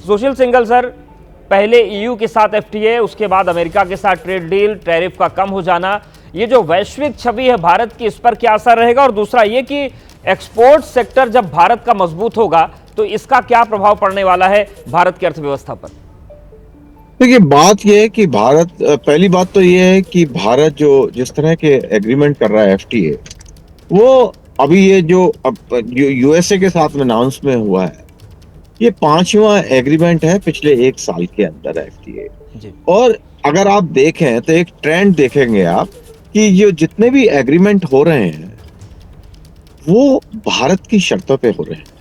सुशील Singhal sir, पहले EU के साथ एफटीए, उसके बाद अमेरिका के साथ ट्रेड डील, टैरिफ का कम हो जाना, ये जो वैश्विक छवि है भारत की, इस पर क्या असर रहेगा? और दूसरा ये कि एक्सपोर्ट सेक्टर जब भारत का मजबूत होगा तो इसका क्या प्रभाव पड़ने वाला है भारत की अर्थव्यवस्था पर? देखिए, बात यह है कि भारत, पहली बात तो यह है कि भारत जो जिस तरह के एग्रीमेंट कर रहा है एफटीए, वो अभी ये जो अब यूएसए के साथ अनाउंस में हुआ है, ये 5वां एग्रीमेंट है पिछले 1 साल के अंदर एफटीए। और अगर आप देखें तो एक ट्रेंड देखेंगे आप कि ये जितने भी एग्रीमेंट हो रहे हैं वो भारत की शर्तों पे हो रहे हैं।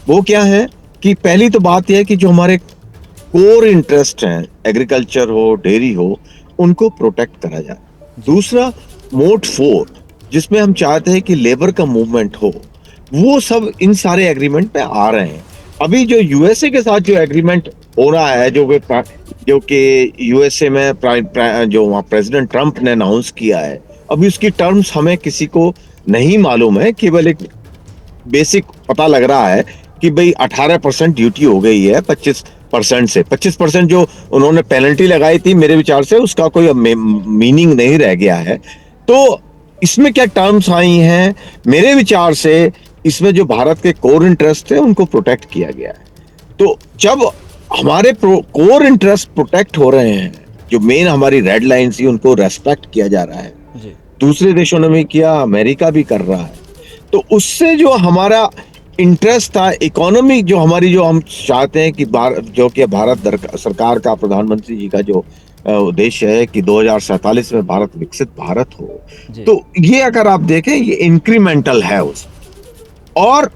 वो क्या है कि पहली तो बात यह है कि जो हमारे कोर इंटरेस्ट हैं, एग्रीकल्चर हो, डेयरी हो, उनको प्रोटेक्ट करा जाए। दूसरा, मोड 4 जिसमें हम चाहते हैं कि लेबर का मूवमेंट हो, वो सब इन सारे एग्रीमेंट पे आ रहे हैं। अभी जो यूएसए के साथ जो एग्रीमेंट हो रहा है, जो कि यूएसए में जो वहाँ प्रेसिडेंट ट्रंप ने अनाउंस किया है, अभी उसकी टर्म्स हमें किसी को नहीं मालूम है। केवल एक बेसिक पता लग रहा है कि भाई 18% ड्यूटी हो गई है 25% से। 25% जो उन्होंने पेनल्टी लगाई थी, मेरे विचार से उसका कोई मीनिंग नहीं रह गया है। तो इसमें क्या टर्म्स आई हैं, मेरे विचार से इसमें जो भारत के कोर इंटरेस्ट है उनको प्रोटेक्ट किया गया है। तो जब हमारे कोर इंटरेस्ट प्रोटेक्ट हो रहे हैं, जो मेन हमारी रेड लाइंस थी उनको रेस्पेक्ट किया जा रहा है, दूसरे देशों ने भी किया, अमेरिका भी कर रहा है, तो उससे जो हमारा इंटरेस्ट था, इकोनॉमी जो हमारी, जो हम चाहते हैं कि जो कि भारत सरकार का, प्रधानमंत्री जी का जो उद्देश्य है कि 2047 में भारत विकसित भारत हो, तो ये अगर आप देखें ये इंक्रीमेंटल है उस। और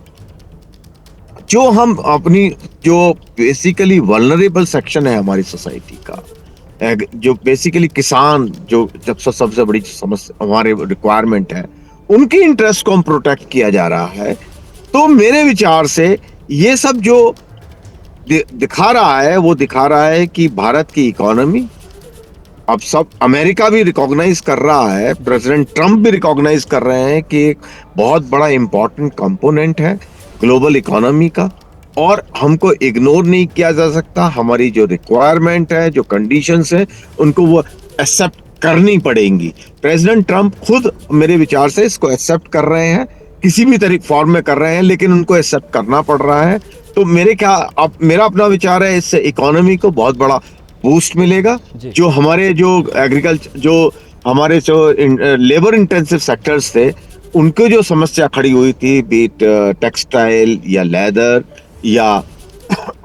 जो हम अपनी जो बेसिकली वल्नरेबल सेक्शन है हमारी सोसाइटी का, जो बेसिकली किसान, जो जब सबसे बड़ी समस्या हमारे रिक्वायरमेंट है, उनकी इंटरेस्ट को हम प्रोटेक्ट किया जा रहा है। तो मेरे विचार से ये सब जो दिखा रहा है, वो दिखा रहा है कि भारत की इकोनॉमी अब सब, अमेरिका भी रिकॉग्नाइज कर रहा है, प्रेसिडेंट ट्रंप भी रिकॉग्नाइज कर रहे हैं कि एक बहुत बड़ा इंपॉर्टेंट कंपोनेंट है ग्लोबल इकोनॉमी का, और हमको इग्नोर नहीं किया जा सकता। हमारी जो रिक्वायरमेंट है, जो कंडीशंस है, उनको वो एक्सेप्ट करनी पड़ेंगी। प्रेसिडेंट ट्रंप खुद मेरे विचार से इसको एक्सेप्ट कर रहे हैं, किसी भी तरीके फॉर्म में कर रहे हैं, लेकिन उनको एक्सेप्ट करना पड़ रहा है। तो मेरा अपना विचार है, इससे इकोनॉमी को बहुत बड़ा बूस्ट मिलेगा। जो हमारे जो एग्रीकल्चर, जो हमारे जो लेबर इंटेंसिव सेक्टर्स थे, उनको जो समस्या खड़ी हुई थी, बीट टेक्सटाइल या लेदर या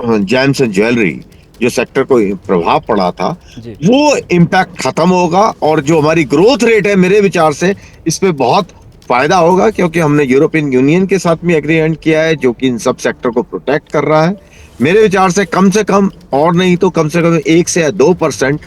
जेम्स एंड ज्वेलरी, जो सेक्टर को प्रभाव पड़ा था, वो इम्पैक्ट खत्म होगा। और जो हमारी ग्रोथ रेट है, मेरे विचार से इस पे बहुत फायदा होगा, क्योंकि हमने यूरोपियन यूनियन के साथ भी एग्रीमेंट किया है जो कि इन सब सेक्टर को प्रोटेक्ट कर रहा है। मेरे विचार से कम और नहीं तो कम से कम 1 से 2%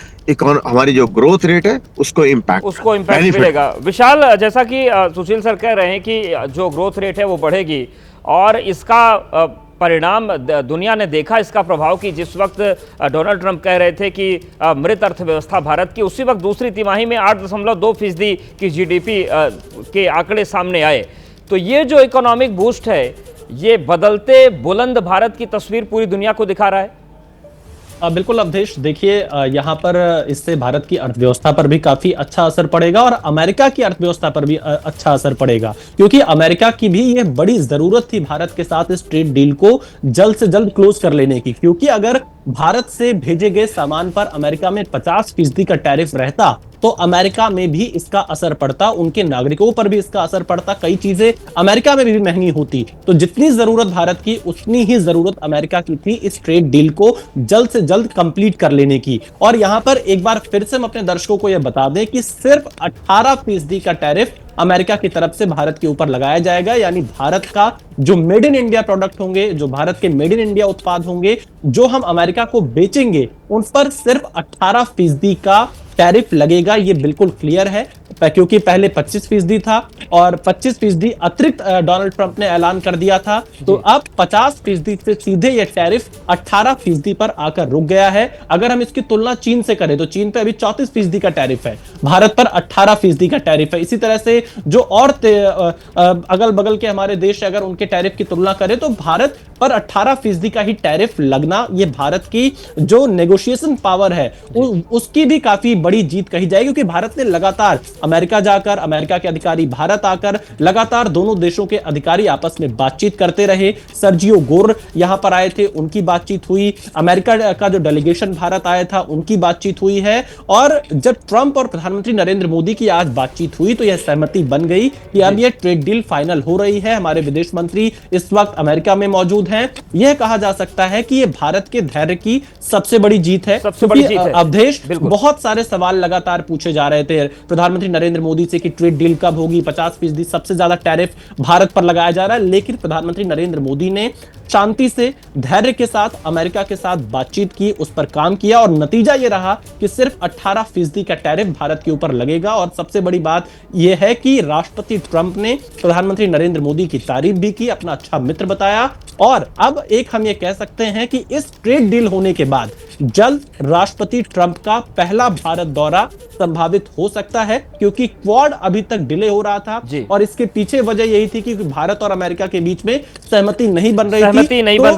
हमारी जो ग्रोथ रेट है उसको इम्पैक्ट मिलेगा। विशाल, जैसा कि सुशील सर कह रहे हैं कि जो ग्रोथ रेट है वो बढ़ेगी, और इसका परिणाम दुनिया ने देखा, इसका प्रभाव कि जिस वक्त डोनाल्ड ट्रंप कह रहे थे कि मृत अर्थव्यवस्था भारत की, उसी वक्त दूसरी तिमाही में 8.2% की जीडीपी के आंकड़े सामने आए। तो ये जो इकोनॉमिक बूस्ट है, ये बदलते बुलंद भारत की तस्वीर पूरी दुनिया को दिखा रहा है। बिल्कुल अवधेश, देखिए यहाँ पर इससे भारत की अर्थव्यवस्था पर भी काफी अच्छा असर पड़ेगा और अमेरिका की अर्थव्यवस्था पर भी अच्छा असर पड़ेगा, क्योंकि अमेरिका की भी ये बड़ी जरूरत थी भारत के साथ इस ट्रेड डील को जल्द से जल्द क्लोज कर लेने की। क्योंकि अगर भारत से भेजे गए सामान पर अमेरिका में 50% का टैरिफ रहता तो अमेरिका में भी इसका असर पड़ता, उनके नागरिकों पर भी इसका असर पड़ता, कई चीजें अमेरिका में भी महंगी होती। तो जितनी जरूरत भारत की, उतनी ही जरूरत अमेरिका की थी इस ट्रेड डील को जल्द से जल्द कंप्लीट कर लेने की। और यहां पर एक बार फिर से हम अपने दर्शकों को यह बता दें कि सिर्फ 18% का टैरिफ अमेरिका की तरफ से भारत के ऊपर लगाया जाएगा। यानी भारत का जो मेड इन इंडिया प्रोडक्ट होंगे, जो भारत के मेड इन इंडिया उत्पाद होंगे, जो हम अमेरिका को बेचेंगे, उन पर सिर्फ 18% का टैरिफ लगेगा। ये बिल्कुल क्लियर है, क्योंकि पहले 25% था और 25% अतिरिक्त डोनाल्ड ट्रंप ने ऐलान कर दिया था। तो अब 50% से सीधे ये टैरिफ 18% पर आकर रुक गया है। अगर हम इसकी तुलना चीन से करें तो चीन पे अभी 34% का टैरिफ है। भारत पर 18% का टैरिफ है। इसी तरह से जो और अगल बगल के हमारे देश अगर उनके टैरिफ की तुलना करें तो भारत पर 18% का ही टैरिफ लगना ये भारत की जो नेगोशिएशन पावर है उसकी भी काफी बड़ी जीत कही जाएगी, क्योंकि भारत ने लगातार अमेरिका जाकर, अमेरिका के अधिकारी भारत आकर लगातार दोनों देशों के अधिकारी आपस में बातचीत करते रहे। सर्जियो गोर यहां पर आए थे, उनकी बातचीत हुई, अमेरिका का जो डेलीगेशन भारत आया था उनकी बातचीत हुई है। और जब ट्रंप और प्रधानमंत्री नरेंद्र मोदी की आज बातचीत हुई तो यह सहमति बन गई कि अब यह ट्रेड डील फाइनल हो रही है। हमारे विदेश मंत्री इस वक्त अमेरिका में मौजूद हैं। यह कहा जा सकता है कि यह भारत के धैर्य की सबसे बड़ी जीत है। सबसे बड़ी जीत है। अवधेश, बहुत सारे सवाल लगातार पूछे जा रहे थे प्रधानमंत्री नरेंद्र मोदी से कि ट्रेड डील कब होगी, 50% सबसे ज्यादा टैरिफ भारत पर लगाया जा रहा है, लेकिन प्रधानमंत्री नरेंद्र मोदी ने शांति से, धैर्य के साथ अमेरिका के साथ बातचीत की, उस पर काम किया और नतीजा यह रहा कि सिर्फ 18% का टैरिफ भारत के ऊपर लगेगा। और सबसे बड़ी बात यह है कि राष्ट्रपति ट्रंप ने प्रधानमंत्री नरेंद्र मोदी की तारीफ भी की, अपना अच्छा मित्र बताया। और अब एक हम ये कह सकते हैं कि इस ट्रेड डील होने के बाद जल्द राष्ट्रपति ट्रंप का पहला भारत दौरा संभावित हो सकता है, क्योंकि क्वाड अभी तक डिले हो रहा था और इसके पीछे वजह यही थी कि भारत और अमेरिका के बीच में सहमति नहीं बन रही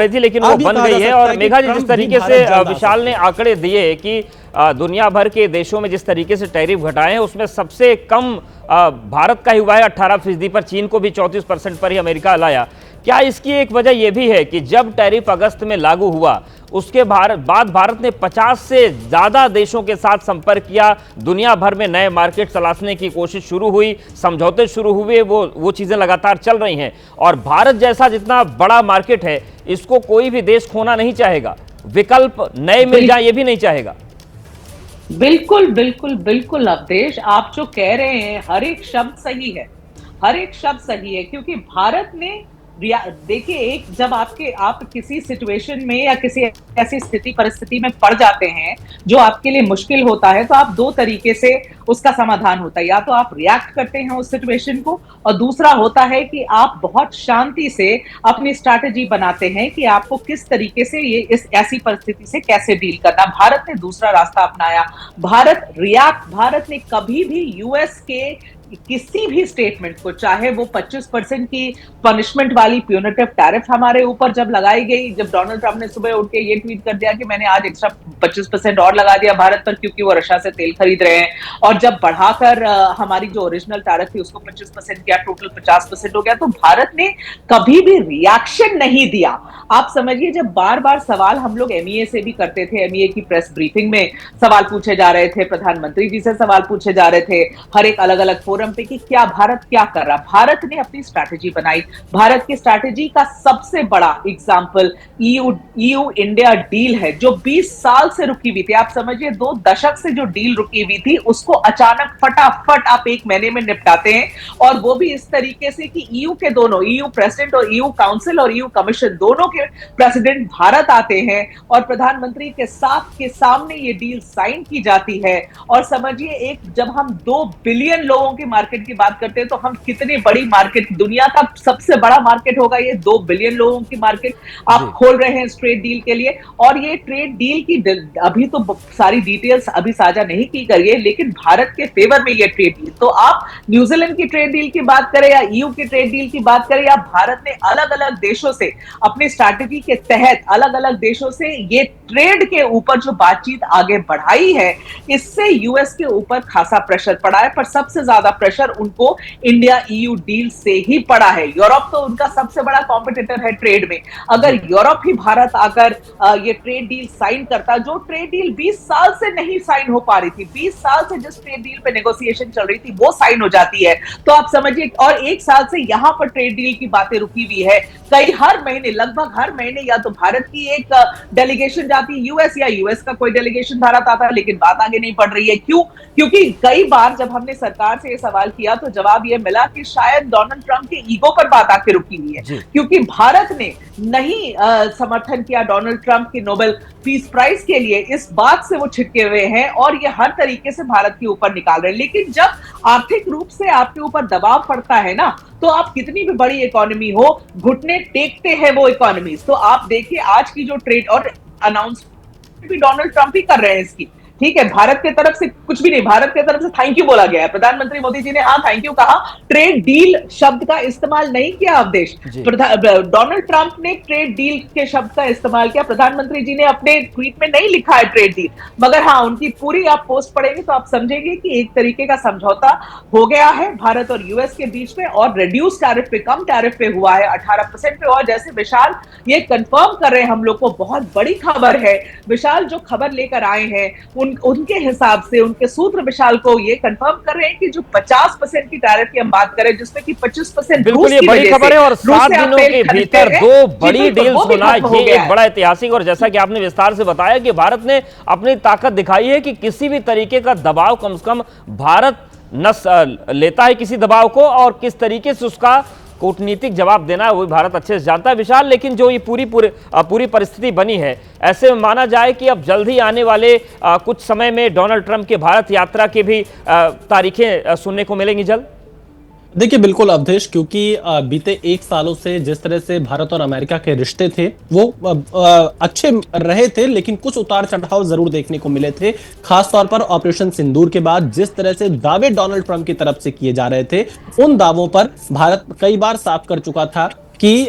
थी, लेकिन वो बन गई है। और मेघा जी, जिस तरीके से विशाल ने आंकड़े दिए कि दुनिया भर के देशों में जिस तरीके से टैरिफ घटाए हैं उसमें सबसे कम भारत का ही हुआ है 18% पर, चीन को भी 34% पर ही अमेरिका लाया। क्या इसकी एक वजह यह भी है कि जब टैरिफ अगस्त में लागू हुआ उसके बाद भारत ने 50 से ज्यादा देशों के साथ संपर्क किया, दुनिया भर में नए मार्केट तलाशने की कोशिश शुरू हुई, समझौते शुरू हुए, वो चीजें लगातार चल रही हैं। और भारत जैसा जितना बड़ा मार्केट है इसको कोई भी देश खोना नहीं चाहेगा, विकल्प नए मिल जाए ये भी नहीं चाहेगा। बिल्कुल बिल्कुल बिल्कुल अवधेश, आप जो कह रहे हैं हर एक शब्द सही है, हर एक शब्द सही है। क्योंकि भारत ने देखिए, एक जब आप किसी सिचुएशन में या किसी ऐसी परिस्थिति में पड़ जाते हैं जो आपके लिए मुश्किल होता है, तो आप दो तरीके से उसका समाधान होता है। या तो आप रिएक्ट करते हैं उस सिचुएशन को, और दूसरा होता है कि आप बहुत शांति से अपनी स्ट्रैटेजी बनाते हैं कि आपको किस तरीके से इस ऐसी परिस्थिति से कैसे डील करना। भारत ने दूसरा रास्ता अपनाया। भारत ने कभी भी यूएस के किसी भी स्टेटमेंट को, चाहे वो 25% की पनिशमेंट वाली प्यूनिटिव टैरिफ हमारे ऊपर जब लगाई गई, जब डोनाल्ड ट्रंप ने सुबह उठ के ये ट्वीट कर दिया कि मैंने आज एक्स्ट्रा 25% और लगा दिया भारत पर क्योंकि वो रशिया से तेल खरीद रहे हैं, और जब बढ़ाकर हमारी जो ओरिजिनल टैरिफ थी उसको 25% किया, टोटल 50% हो गया, तो भारत ने कभी भी रिएक्शन नहीं दिया। आप समझिए, जब बार बार सवाल हम लोग एमईए से भी करते थे, एमईए की प्रेस ब्रीफिंग में सवाल पूछे जा रहे थे, प्रधानमंत्री जी से सवाल पूछे जा रहे थे हर एक अलग अलग फोरम पे कि क्या भारत क्या कर रहा। भारत ने अपनी स्ट्रैटेजी बनाई। भारत की स्ट्रैटेजी का सबसे बड़ा एग्जांपल ईयू इंडिया डील है, जो 20 साल से रुकी हुई थी। आप समझिए 2 दशक से जो डील रुकी हुई थी उसको अचानक फटाफट आप 1 महीने में निपटाते हैं, और वो भी इस तरीके से कि ईयू के दोनों, ईयू प्रेसिडेंट और ईयू काउंसिल और ईयू कमीशन दोनों के प्रेसिडेंट भारत आते हैं और प्रधानमंत्री के सामने ये डील साइन की जाती है। और समझिए, जब हम 2 बिलियन लोगों के मार्केट की बात करते हैं तो हम कितनी बड़ी मार्केट, दुनिया का सबसे बड़ा मार्केट होगा ये 2 बिलियन लोगों की मार्केट आप खोल रहे हैं इस ट्रेड डील के लिए। और ये ट्रेड डील की अभी तो सारी डिटेल्स अभी साझा नहीं की गई है, लेकिन भारत के फेवर में ये ट्रेड डील, तो आप न्यूजीलैंड की ट्रेड डील की बात करें या ईयू की ट्रेड डील की बात करें, या भारत ने अलग अलग देशों से अपनी स्ट्रैटेजी के तहत अलग अलग देशों से ये ट्रेड के ऊपर जो बातचीत आगे बढ़ाई है, इससे यूएस के ऊपर खासा प्रेशर पड़ा है। पर सबसे ज्यादा प्रेशर उनको इंडिया ईयू डील से ही पड़ा है। यूरोप तो उनका सबसे बड़ा कॉम्पिटिटर है ट्रेड में। अगर यूरोप ही भारत आकर ये ट्रेड डील साइन करता, जो ट्रेड डील 20 साल से नहीं साइन हो पा रही थी, 20 साल से जिस ट्रेड डील पे नेगोशिएशन चल रही थी वो साइन हो जाती है, तो आप समझिए। और 1 साल से यहां पर ट्रेड डील की बातें रुकी हुई है। हर महीने, लगभग हर महीने या तो भारत की एक डेलीगेशन जाती है यूएस, या यूएस का कोई डेलीगेशन भारत आता है, लेकिन बात आगे नहीं बढ़ रही है। क्यों? क्योंकि कई बार जब हमने सरकार से ये सवाल किया तो जवाब ये मिला कि शायद डोनाल्ड ट्रंप के ईगो पर बात आके रुकी हुई है, क्योंकि भारत ने नहीं समर्थन किया डोनाल्ड ट्रंप की नोबेल पीस प्राइज के लिए। इस बात से वो छिटके हुए हैं और ये हर तरीके से भारत के ऊपर निकाल रहे हैं। लेकिन जब आर्थिक रूप से आपके ऊपर दबाव पड़ता है ना, तो आप कितनी भी बड़ी इकोनॉमी हो, घुटने टेकते हैं वो इकोनॉमीज। तो आप देखिए आज की जो ट्रेड और अनाउंसमेंट भी डोनाल्ड ट्रंप ही कर रहे हैं इसकी, ठीक है, भारत की तरफ से कुछ भी नहीं, भारत की तरफ से थैंक यू बोला गया है। प्रधानमंत्री मोदी जी ने हाँ थैंक यू कहा, ट्रेड डील शब्द का इस्तेमाल नहीं किया अवधेश। डोनाल्ड ट्रंप ने ट्रेड डील के शब्द का इस्तेमाल किया, प्रधानमंत्री जी ने अपने ट्वीट में नहीं लिखा है ट्रेड डील, मगर हाँ उनकी पूरी आप पोस्ट पढ़ेंगे तो आप समझेंगे कि एक तरीके का समझौता हो गया है भारत और यूएस के बीच में, और रिड्यूस टैरिफ पे, कम टैरिफ पे हुआ है 18% पे। और जैसे विशाल ये कंफर्म कर रहे हैं हम लोग को, बहुत बड़ी खबर है विशाल जो खबर लेकर आए हैं, उनके हिसाब से उनके सूत्र विशाल को ये कंफर्म कर रहे हैं कि जो 50% की टैरिफ की हम बात करें, जिसमें कि 25% बिल्कुल ये बड़ी खबर है, और 7 दिनों के भीतर 2 बड़ी डील्स होना ये एक बड़ा ऐतिहासिक। और जैसा कि आपने विस्तार से बताया कि भारत ने अपनी ताकत दिखाई है कि किसी भी तरीके का दबाव कम से कम भारत न लेता है किसी दबाव को, और किस तरीके से उसका कूटनीतिक जवाब देना है वो भारत अच्छे से जानता है विशाल। लेकिन जो ये पूरी परिस्थिति बनी है, ऐसे में माना जाए कि अब जल्द ही आने वाले कुछ समय में डोनाल्ड ट्रंप के भारत यात्रा की भी तारीखें सुनने को मिलेंगी जल्द। देखिए बिल्कुल अवधेश, क्योंकि बीते 1 सालों से जिस तरह से भारत और अमेरिका के रिश्ते थे वो अच्छे रहे थे, लेकिन कुछ उतार चढ़ाव जरूर देखने को मिले थे। खासतौर पर ऑपरेशन सिंदूर के बाद जिस तरह से दावे डोनाल्ड ट्रंप की तरफ से किए जा रहे थे, उन दावों पर भारत कई बार साफ कर चुका था कि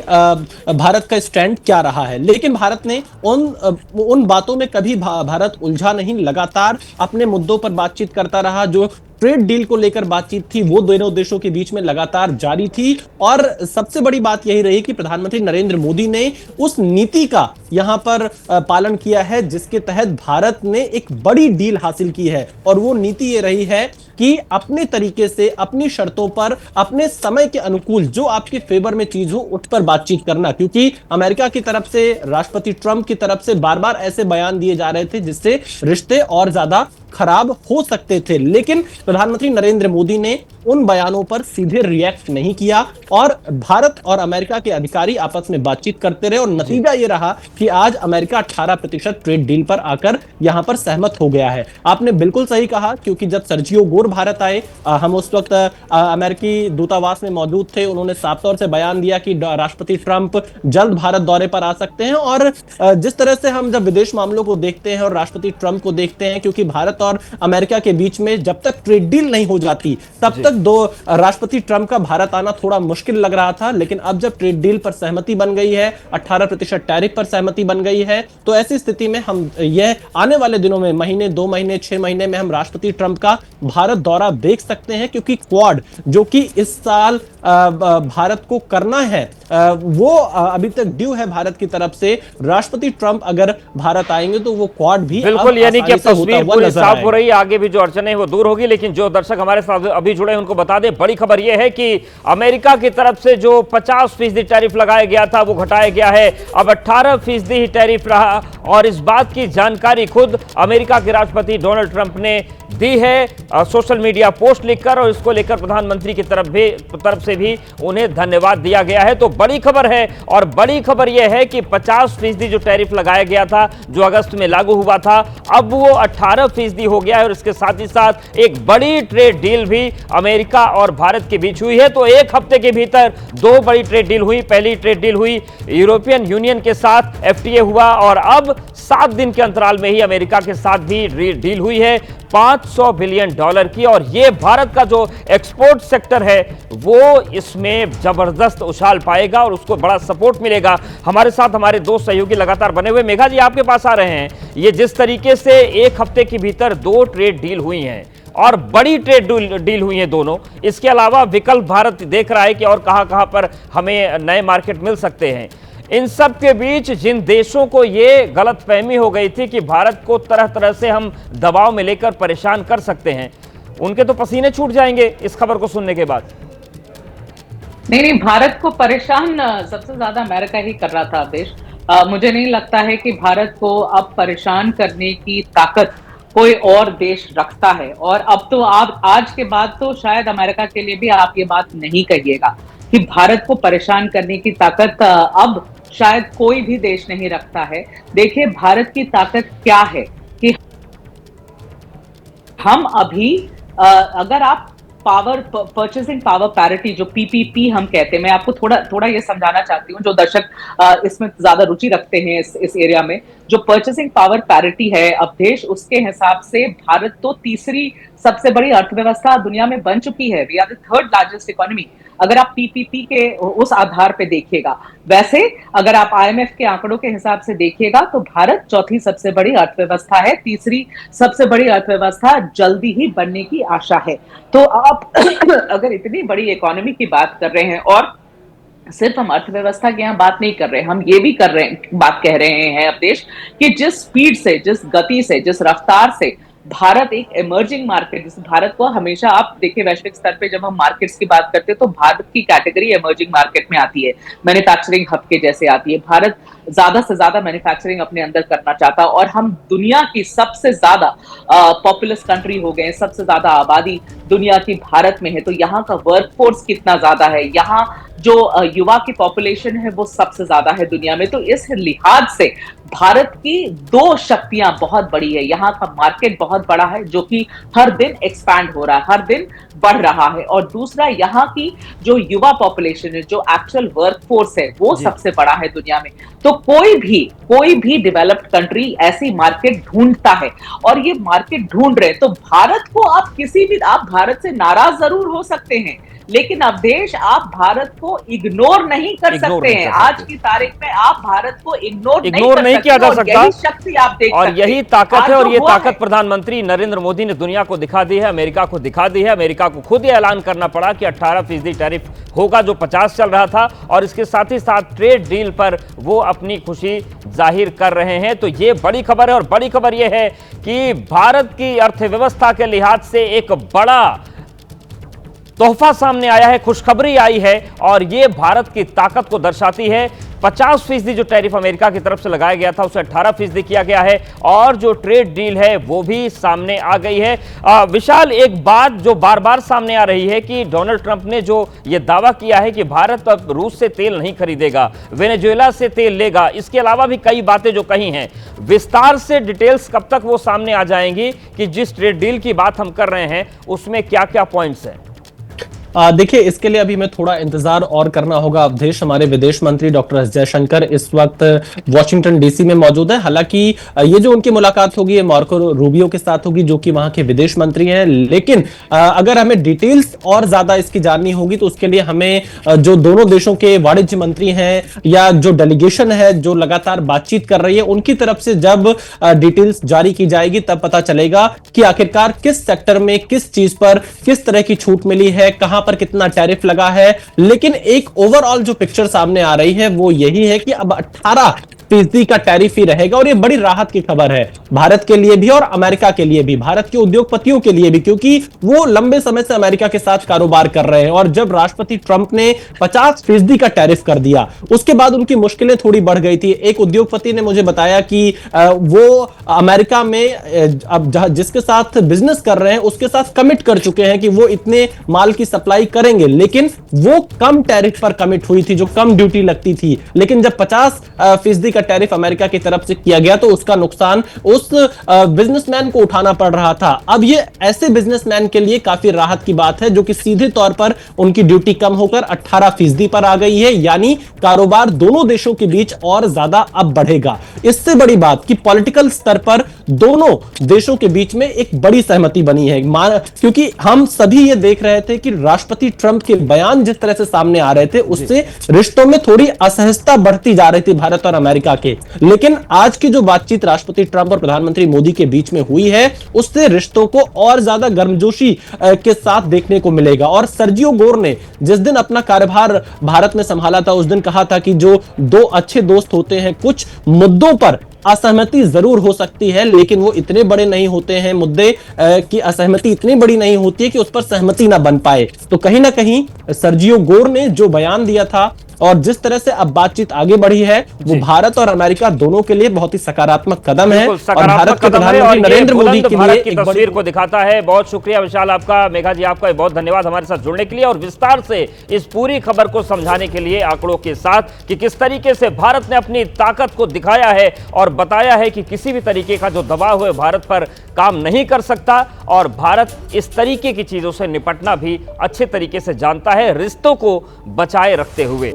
भारत का स्टैंड क्या रहा है। लेकिन भारत ने उन बातों में कभी भारत उलझा नहीं, लगातार अपने मुद्दों पर बातचीत करता रहा। जो ट्रेड डील को लेकर बातचीत थी वो दोनों देशों के बीच में लगातार जारी थी, और सबसे बड़ी बात यही रही कि प्रधानमंत्री नरेंद्र मोदी ने उस नीति का यहां पर पालन किया है जिसके तहत भारत ने एक बड़ी डील हासिल की है। और वो नीति ये रही है कि अपने तरीके से, अपनी शर्तों पर, अपने समय के अनुकूल जो आपके फेवर में चीज हो उस पर बातचीत करना। क्योंकि अमेरिका की तरफ से, राष्ट्रपति ट्रंप की तरफ से बार बार ऐसे बयान दिए जा रहे थे जिससे रिश्ते और ज्यादा खराब हो सकते थे, लेकिन प्रधानमंत्री नरेंद्र मोदी ने उन बयानों पर सीधे रिएक्ट नहीं किया, और भारत और अमेरिका के अधिकारी आपस में बातचीत करते रहे, और नतीजा ये रहा कि आज अमेरिका 18% ट्रेड डील पर आकर यहां पर सहमत हो गया है। आपने बिल्कुल सही कहा, क्योंकि जब सर्जियो गोर भारत आए, हम उस वक्त अमेरिकी दूतावास में मौजूद थे, उन्होंने साफ तौर से बयान दिया कि राष्ट्रपति ट्रंप जल्द भारत दौरे पर आ सकते हैं। और जिस तरह से हम जब विदेश मामलों को देखते हैं और राष्ट्रपति ट्रंप को देखते हैं, क्योंकि भारत और अमेरिका के बीच में जब तक ट्रेड डील नहीं हो जाती तब तक राष्ट्रपति ट्रंप का भारत आना थोड़ा मुश्किल लग रहा था। लेकिन अब जब ट्रेड डील पर सहमति बन गई है, 18% टैरिफ पर सहमति बन गई है, तो ऐसी स्थिति में हम यह आने वाले दिनों में, महीने, 2 महीने, 6 महीने में हम राष्ट्रपति ट्रंप का भारत दौरा देख सकते हैं। क्योंकि क्वाड जो कि इस साल भारत को करना है, वो अभी तक ड्यू है भारत की तरफ से। राष्ट्रपति ट्रंप अगर भारत आएंगे तो वो क्वाड भी बिल्कुल, यानी कि अब तस्वीर पूरी साफ हो रही है, आगे भी जो अड़चने हैं वो दूर होगी। लेकिन जो दर्शक हमारे साथ अभी जुड़े हैं उनको बता दें, बड़ी खबर यह है कि अमेरिका की तरफ से जो 50% टैरिफ लगाया गया था वो घटाया गया है, अब 18% ही टैरिफ रहा। और इस बात की जानकारी खुद अमेरिका के राष्ट्रपति डोनाल्ड ट्रंप ने दी है सोशल मीडिया पोस्ट लिखकर, और इसको लेकर प्रधानमंत्री की तरफ से भी उन्हें धन्यवाद दिया गया है। तो बड़ी खबर है, और बड़ी खबर यह है कि 50% जो टैरिफ लगाया गया था, जो अगस्त में लागू हुआ था, अब वो 18% हो गया है। और इसके साथ ही साथ एक बड़ी ट्रेड डील भी अमेरिका और भारत के बीच हुई है। तो एक हफ्ते के भीतर 2 बड़ी ट्रेड डील हुई। पहली ट्रेड डील हुई यूरोपियन यूनियन के साथ, FTA हुआ, और अब 7 दिन के अंतराल में ही अमेरिका के साथ भी डील हुई है $500 बिलियन की। और ये भारत का जो एक्सपोर्ट सेक्टर है वो इसमें जबरदस्त उछाल पाएगा और उसको बड़ा सपोर्ट मिलेगा। हमारे साथ हमारे 2 सहयोगी लगातार बने हुए, मेघा जी आपके पास आ रहे हैं। ये जिस तरीके से एक हफ्ते के भीतर 2 ट्रेड डील हुई हैं और बड़ी ट्रेड डील हुई हैं दोनों, इसके अलावा विकल्प भारत देख रहा है कि और कहां पर हमें नए मार्केट मिल सकते हैं। इन सब के बीच जिन देशों को ये गलतफहमी हो गई थी कि भारत को तरह तरह से हम दबाव में लेकर परेशान कर सकते हैं, उनके तो पसीने छूट जाएंगे इस खबर को सुनने के बाद। नहीं, भारत को परेशान सबसे ज्यादा अमेरिका ही कर रहा था देश। मुझे नहीं लगता है कि भारत को अब परेशान करने की ताकत कोई और देश रखता है। और अब तो आप आज के बाद तो शायद अमेरिका के लिए भी आप ये बात नहीं कहिएगा कि भारत को परेशान करने की ताकत अब शायद कोई भी देश नहीं रखता है। देखिए भारत की ताकत क्या है कि हम अभी अगर आप परचेसिंग पावर पैरिटी जो PPP हम कहते हैं, मैं आपको थोड़ा ये समझाना चाहती हूँ जो दर्शक इसमें ज्यादा रुचि रखते हैं इस एरिया में। जो परचेसिंग पावर पैरिटी है अवधेश, उसके हिसाब से भारत तो तीसरी सबसे बड़ी अर्थव्यवस्था दुनिया में बन चुकी है। We are the third largest economy, अगर आप पीपीपी के उस आधार पे देखिएगा। वैसे अगर आप आईएमएफ के आंकड़ों के हिसाब से देखिएगा तो भारत चौथी सबसे बड़ी अर्थव्यवस्था है, तीसरी सबसे बड़ी अर्थव्यवस्था जल्दी ही बनने की आशा है। तो आप अगर इतनी बड़ी इकोनॉमी की बात कर रहे हैं, और सिर्फ हम अर्थव्यवस्था की यहाँ बात नहीं कर रहे, हम ये भी कर रहे हैं, बात कह रहे हैं अवधेश, कि जिस स्पीड से, जिस गति से, जिस रफ्तार से भारत एक इमर्जिंग मार्केट, जिस भारत को हमेशा आप देखिए वैश्विक स्तर पे जब हम मार्केट्स की बात करते हैं तो भारत की कैटेगरी इमर्जिंग मार्केट में आती है, मैन्युफैक्चरिंग हब के जैसे आती है। भारत ज्यादा से ज्यादा मैन्युफैक्चरिंग अपने अंदर करना चाहता है, और हम दुनिया की सबसे ज्यादा पॉपुलस कंट्री हो गए, सबसे ज्यादा आबादी दुनिया की भारत में है। तो यहाँ का वर्कफोर्स कितना ज्यादा है, यहाँ जो युवा की पॉपुलेशन है वो सबसे ज्यादा है दुनिया में। तो इस लिहाज से भारत की दो शक्तियां बहुत बड़ी है, यहाँ का मार्केट बहुत बड़ा है जो कि हर दिन एक्सपैंड हो रहा है, हर दिन बढ़ रहा है, और दूसरा यहाँ की जो युवा पॉपुलेशन है, जो एक्चुअल वर्कफोर्स है, वो सबसे बड़ा है दुनिया में। तो कोई भी डेवलप्ड कंट्री ऐसी मार्केट ढूंढता है, और ये मार्केट ढूंढ रहे हैं। तो भारत को आप भारत से नाराज जरूर हो सकते हैं, लेकिन अवधेश आप भारत को इग्नोर नहीं कर सकते हैं। आज की तारीख में आप भारत को इग्नोर नहीं किया जा सकता, यही शक्ति आप देख और सकते यही ताकत है, और ये ताकत प्रधानमंत्री नरेंद्र मोदी ने दुनिया को दिखा दी है, अमेरिका को दिखा दी है। अमेरिका को खुद ये ऐलान करना पड़ा कि 18% टैरिफ होगा जो 50 चल रहा था, और इसके साथ ही साथ ट्रेड डील पर वो अपनी खुशी जाहिर कर रहे हैं। तो ये बड़ी खबर है, और बड़ी खबर ये है कि भारत की अर्थव्यवस्था के लिहाज से एक बड़ा तोहफा सामने आया है, खुशखबरी आई है, और ये भारत की ताकत को दर्शाती है। 50% जो टैरिफ अमेरिका की तरफ से लगाया गया था उसे 18% किया गया है, और जो ट्रेड डील है वो भी सामने आ गई है। विशाल, एक बात जो बार बार सामने आ रही है कि डोनाल्ड ट्रंप ने जो ये दावा किया है कि भारत अब रूस से तेल नहीं खरीदेगा, वेनेजुएला से तेल लेगा, इसके अलावा भी कई बातें जो कही हैं, विस्तार से डिटेल्स कब तक वो सामने आ जाएंगी कि जिस ट्रेड डील की बात हम कर रहे हैं उसमें क्या क्या पॉइंट्स हैं? देखिए, इसके लिए अभी हमें थोड़ा इंतजार और करना होगा अवधेश। हमारे विदेश मंत्री डॉक्टर एस जयशंकर इस वक्त वॉशिंगटन डीसी में मौजूद है। हालांकि ये जो उनकी मुलाकात होगी ये मार्को रूबियो के साथ होगी, जो कि वहां के विदेश मंत्री हैं। लेकिन अगर हमें डिटेल्स और ज्यादा इसकी जाननी होगी तो उसके लिए हमें जो दोनों देशों के वाणिज्य मंत्री हैं या जो डेलीगेशन है जो लगातार बातचीत कर रही है, उनकी तरफ से जब डिटेल्स जारी की जाएगी तब पता चलेगा कि आखिरकार किस सेक्टर में किस चीज पर किस तरह की छूट मिली है, कहां पर कितना टैरिफ लगा है। लेकिन एक ओवरऑल जो पिक्चर सामने आ रही है वो यही है कि अब 18% का टैरिफ ही रहेगा, और ये बड़ी राहत की खबर है भारत के लिए भी और अमेरिका के लिए भी, भारत के उद्योगपतियों के लिए भी, क्योंकि वो लंबे समय से अमेरिका के साथ कारोबार कर रहे हैं। और जब राष्ट्रपति ट्रंप ने 50% का टैरिफ कर दिया उसके बाद उनकी मुश्किलें थोड़ी बढ़ गई थी। एक उद्योगपति ने मुझे बताया कि वो अमेरिका में अब जिसके साथ बिजनेस कर रहे हैं उसके साथ कमिट कर चुके हैं कि वो इतने माल की सप्लाई करेंगे, लेकिन वो कम टैरिफ पर कमिट हुई थी, जो कम ड्यूटी लगती थी। लेकिन जब 50% का टैरिफ अमेरिका की तरफ से किया गया तो उसका नुकसान उस बिजनेसमैन को उठाना पड़ रहा था। अब ये ऐसे बिजनेसमैन के लिए काफी राहत की बात है जो कि सीधे तौर पर उनकी ड्यूटी कम होकर 18% पर आ गई है, यानी कारोबार दोनों देशों के बीच और ज्यादा अब बढ़ेगा। इससे बड़ी बात कि पॉलिटिकल स्तर पर दोनों देशों के बीच में एक बड़ी सहमति बनी है, क्योंकि हम सभी ये देख रहे थे कि राष्ट्रपति ट्रंप के बयान जिस तरह से सामने आ रहे थे उससे रिश्तों में थोड़ी असहजता बढ़ती जा रही थी भारत और अमेरिका के। लेकिन आज की जो बातचीत राष्ट्रपति ट्रंप और प्रधानमंत्री मोदी के बीच में हुई है उससे रिश्तों को और ज्यादा गर्मजोशी के साथ देखने को मिलेगा। और सर्जियो गोर ने जिस दिन अपना कार्यभार भारत में संभाला था उस दिन कहा था कि जो दो अच्छे दोस्त होते हैं कुछ मुद्दों पर असहमति जरूर हो सकती है, लेकिन वो इतने बड़े नहीं होते हैं, मुद्दे की असहमति इतनी बड़ी नहीं होती है कि उस पर सहमति ना बन पाए। तो कहीं ना कहीं सर्जियो गोर ने जो बयान दिया था और जिस तरह से अब बातचीत आगे बढ़ी है वो भारत और अमेरिका दोनों के लिए बहुत ही सकारात्मक कदम है, और भारत के प्रधानमंत्री नरेंद्र मोदी के लिए एक तस्वीर को दिखाता है। बहुत शुक्रिया विशाल आपका, मेघा जी आपका बहुत धन्यवाद हमारे साथ जुड़ने के लिए और विस्तार से इस पूरी खबर को समझाने के लिए आंकड़ों के साथ कि किस तरीके से भारत ने अपनी ताकत को दिखाया है और बताया है कि किसी भी तरीके का जो दबाव है भारत पर काम नहीं कर सकता, और भारत इस तरीके की चीजों से निपटना भी अच्छे तरीके से जानता है, रिश्तों को बचाए रखते हुए।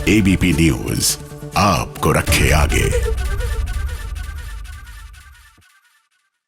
एबीपी न्यूज आपको रखे आगे।